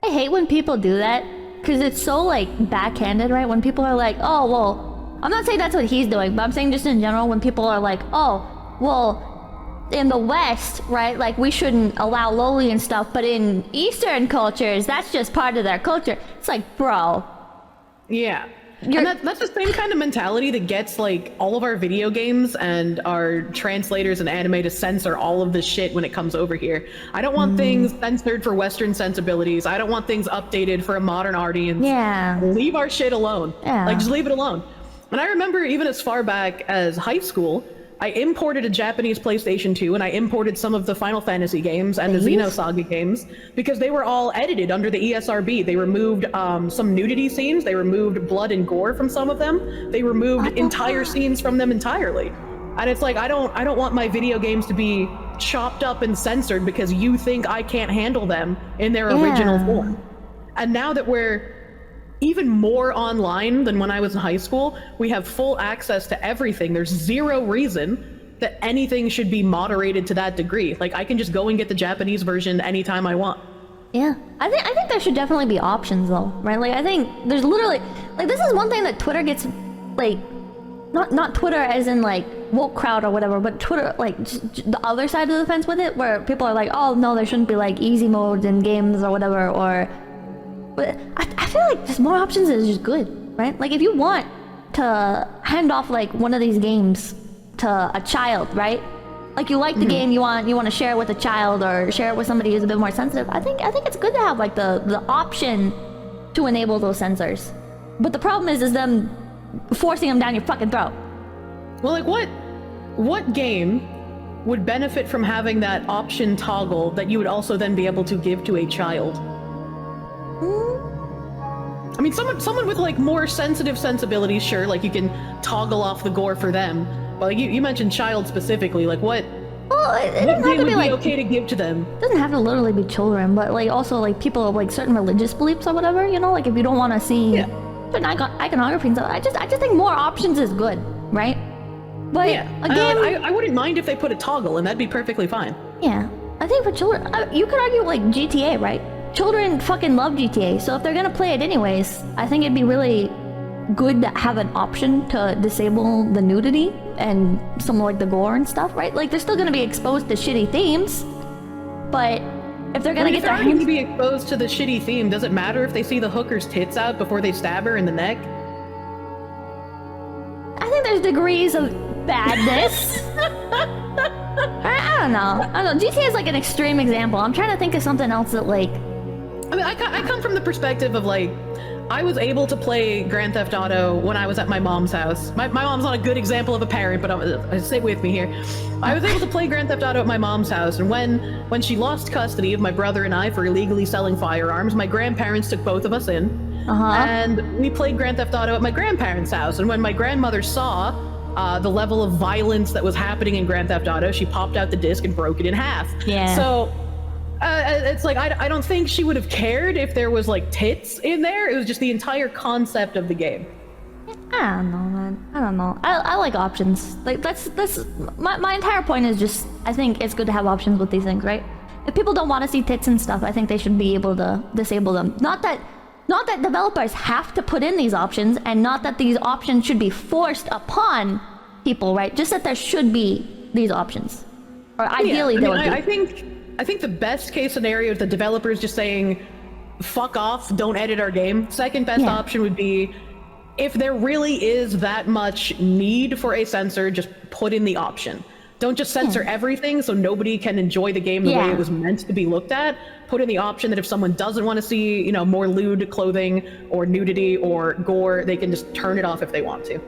I hate when people do that because it's so like backhanded, right? When people are like, oh, well, I'm not saying that's what he's doing, but I'm saying just in general when people are like, oh, well, in the West, right, like we shouldn't allow loli and stuff, but in Eastern cultures, that's just part of their culture. It's like, bro. Yeah. And that's the same kind of mentality that gets like all of our video games and our translators and anime to censor all of this shit when it comes over here. I don't want things censored for Western sensibilities. I don't want things updated for a modern audience. Yeah. Leave our shit alone. Yeah. Like, just leave it alone. And I remember even as far back as high school, I imported a Japanese PlayStation 2 and I imported some of the Final Fantasy games and the Xenosaga games because they were all edited under the ESRB. They removed some nudity scenes, they removed blood and gore from some of them, they removed entire scenes from them entirely. And it's like, I don't want my video games to be chopped up and censored because you think I can't handle them in their original form. And now that we're even more online than when I was in high school, we have full access to everything. There's zero reason that anything should be moderated to that degree. Like, I can just go and get the Japanese version anytime I want. Yeah, I think there should definitely be options though, right? Like, I think there's literally, like, this is one thing that Twitter gets, like, not Twitter as in like woke crowd or whatever, but Twitter, like, just the other side of the fence with it, where people are like, oh no, there shouldn't be like easy modes in games or whatever, or. But I feel like just more options is just good, right? Like, if you want to hand off like one of these games to a child, right? Like, you like the game, you want to share it with a child or share it with somebody who's a bit more sensitive. I think it's good to have like the option to enable those censors. But the problem is them forcing them down your fucking throat. Well, like, what game would benefit from having that option toggle that you would also then be able to give to a child? I mean, someone with like more sensitive sensibilities, sure, like you can toggle off the gore for them. But like you mentioned child specifically, like what? Well, it doesn't have to be like okay to give to them. It doesn't have to literally be children, but like also like people of like certain religious beliefs or whatever. You know, like if you don't want to see certain iconography and stuff, I just think more options is good, right? But a game, I wouldn't mind if they put a toggle, and that'd be perfectly fine. Yeah, I think for children, you could argue like GTA, right? Children fucking love GTA, so if they're gonna play it anyways, I think it'd be really good to have an option to disable the nudity and some like the gore and stuff, right? Like, they're still gonna be exposed to shitty themes, but if they're gonna get their hands to be exposed to the shitty theme, does it matter if they see the hooker's tits out before they stab her in the neck? I think there's degrees of badness. I don't know. GTA is like an extreme example. I'm trying to think of something else that like. I mean, I come from the perspective of like, I was able to play Grand Theft Auto when I was at my mom's house. My mom's not a good example of a parent, but stay with me here. I was able to play Grand Theft Auto at my mom's house, and when she lost custody of my brother and I for illegally selling firearms, my grandparents took both of us in, and we played Grand Theft Auto at my grandparents' house. And when my grandmother saw the level of violence that was happening in Grand Theft Auto, she popped out the disc and broke it in half. Yeah. So. It's like, I don't think she would have cared if there was like tits in there. It was just the entire concept of the game. I don't know, man. I don't know. I like options. Like, that's my entire point is just, I think it's good to have options with these things, right? If people don't want to see tits and stuff, I think they should be able to disable them. Not that developers have to put in these options, and not that these options should be forced upon people, right? Just that there should be these options. Or ideally there would be. I think the best case scenario is the developers just saying, fuck off, don't edit our game. Second best option would be, if there really is that much need for a censor, just put in the option. Don't just censor everything so nobody can enjoy the game the way it was meant to be looked at. Put in the option that if someone doesn't want to see, you know, more lewd clothing or nudity or gore, they can just turn it off if they want to.